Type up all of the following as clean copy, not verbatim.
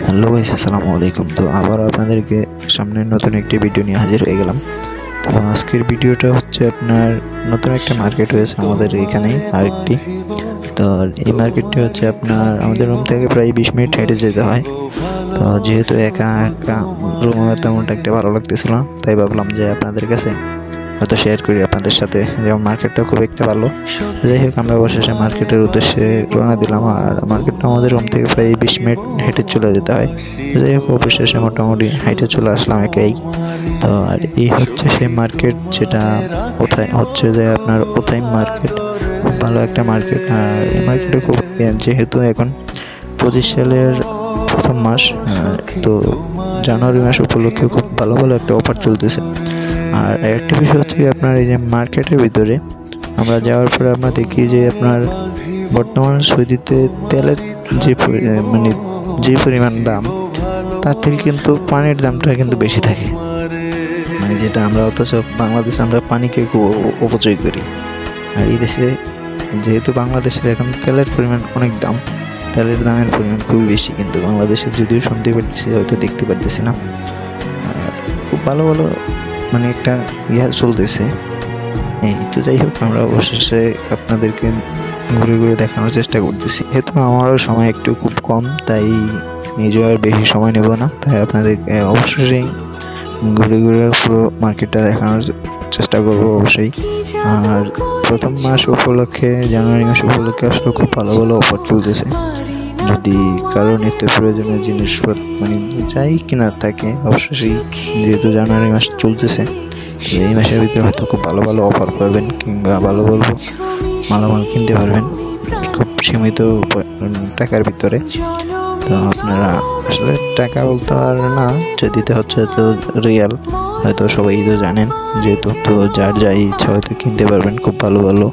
Hello guys, আসসালামু আলাইকুম। তো আবার আপনাদেরকে সামনে নতুন একটি ভিডিও নিয়ে হাজির হয়ে গেলাম। তো আজকের ভিডিওটা হচ্ছে আপনার নতুন একটা মার্কেট হয়েছে আমাদের এখানেই আরেকটি। তো এই মার্কেটটি হচ্ছে আপনার আমাদের রুম থেকে প্রায় 20 মিনিট হেঁটে যেতে হয়। তো যেহেতু একা একা রুমে তেমনটা একটা ভালো লাগতেছিল না, তাই ভাবলাম যে আপনাদের কাছে হয়তো শেয়ার করি আপনাদের সাথে। যেমন মার্কেটটা খুব একটা ভালো। যাই হোক, আমরা অবশেষে মার্কেটের উদ্দেশ্যে রওনা দিলাম। আর মার্কেটটা আমাদের রুম থেকে প্রায় 20 মিনিট হেঁটে চলে যেতে হয়। তো যাই হোক, অবশেষে মোটামুটি হাইটে চলে আসলাম একাই। তো আর এই হচ্ছে সেই মার্কেট, যেটা কোথায় হচ্ছে যে আপনার ওথাইম মার্কেট। খুব ভালো একটা মার্কেট। আর এই মার্কেটে খুব যেহেতু এখন 25 সালের প্রথম মাস, তো জানুয়ারি মাস উপলক্ষে খুব ভালো ভালো একটা অফার চলতেছে। আর একটা বিষয় হচ্ছে কি, আপনার এই যে মার্কেটের ভিতরে আমরা যাওয়ার পরে আমরা দেখি যে আপনার বর্তমান সৌদিতে তেলের যে যে পরিমাণ দাম, তার থেকে কিন্তু পানির দামটা কিন্তু বেশি থাকে। যেটা আমরা অথচ বাংলাদেশে আমরা পানিকে খুব অপচয় করি। আর এই দেশে যেহেতু বাংলাদেশের এখন তেলের পরিমাণ অনেক দাম, তেলের দামের পরিমাণ খুবই বেশি, কিন্তু বাংলাদেশে যদিও শুনতে পারতেছি, হয়তো দেখতে পারতেছি না। খুব ভালো ভালো একটা চলতেছে। এই তো যাই হোক, আমরা অবশেষে আপনাদেরকে ঘুরে ঘুরে দেখানোর চেষ্টা করতেছি। যেহেতু আমারও সময় একটু খুব কম, তাই নিজেও আর বেশি সময় নেব না, তাই আপনাদেরকে অবশ্যই ঘুরে ঘুরে পুরো মার্কেটটা দেখানোর চেষ্টা করবো অবশ্যই। আর প্রথম মাস উপলক্ষে, জানুয়ারি মাস উপলক্ষে আসলে খুব ভালো ভালো অফার চলতেছে। যদি কারো নিত্য প্রয়োজনীয় জিনিসপত্র যাই কিনা থাকে, অবশ্যই যেহেতু জানুয়ারি মাস চলতেছে, এই মাসের ভিতরে হয়তো খুব ভালো ভালো অফার পাবেন, কিংবা ভালো ভালো মালামাল কিনতে পারবেন খুব সীমিত টাকার ভিতরে। তো আপনারা আসলে টাকা বলতে আর না, দিতে হচ্ছে তো রিয়াল, হয়তো সবাই তো জানেন, যেহেতু তো যার যাই ইচ্ছা হয়তো কিনতে পারবেন খুব ভালো ভালো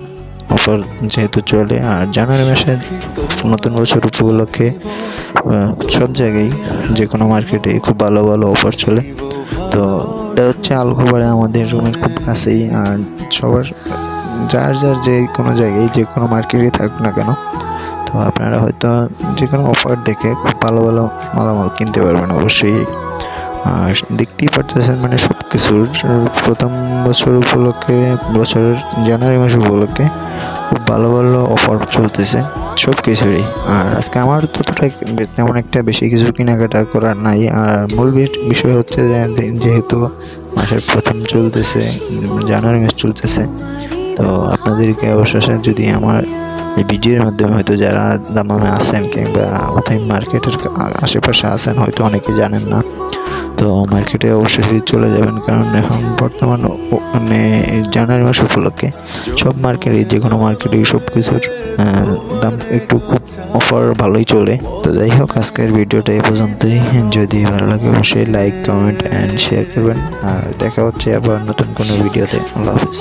অফার যেহেতু চলে। আর জানুয়ারি মাসে নতুন বছর উপলক্ষে সব জায়গায়, যে কোনো মার্কেটে খুব ভালো ভালো অফার চলে। তো এটা হচ্ছে আলখোবারে, আমাদের রুমের খুব কাছেই। আর সবার যার যার যে কোনো জায়গায়, যে কোনো মার্কেটে থাকুক না কেন, তো আপনারা হয়তো যে কোনো অফার দেখে খুব ভালো ভালো মালামাল কিনতে পারবেন অবশ্যই। আর দেখতেই পারতেছেন সব কিছুর প্রথম বছর উপলক্ষে, বছরের জানুয়ারি মাস উপলক্ষে খুব ভালো ভালো অফার চলতেছে সব কিছুরই। আর আজকে আমার ততটা তেমন একটা বেশি কিছু কেনাকাটা করার নাই। আর মূল বিষয় হচ্ছে যে যেহেতু মাসের প্রথম চলতেছে, জানুয়ারি মাস চলতেছে, তো আপনাদেরকে অবশেষে যদি আমার এই ভিডিওর মাধ্যমে হয়তো যারা দামামে আছেন কিংবা ওথাইম মার্কেটের আশেপাশে আছেন, হয়তো অনেকে জানেন না, তো মার্কেটে অবশ্যই চলে যাবেন। কারণ এখন বর্তমান জানুয়ারি মাস উপলক্ষে সব মার্কেটে, যে কোনো মার্কেটে সব কিছুর দাম একটু খুব অফার ভালোই চলে। তো যাই হোক, আজকের ভিডিওটা এই পর্যন্তই। যদি ভালো লাগে অবশ্যই লাইক, কমেন্ট অ্যান্ড শেয়ার করবেন। আর দেখা হচ্ছে আবার নতুন কোনো ভিডিওতে। আল্লাহ হাফিজ।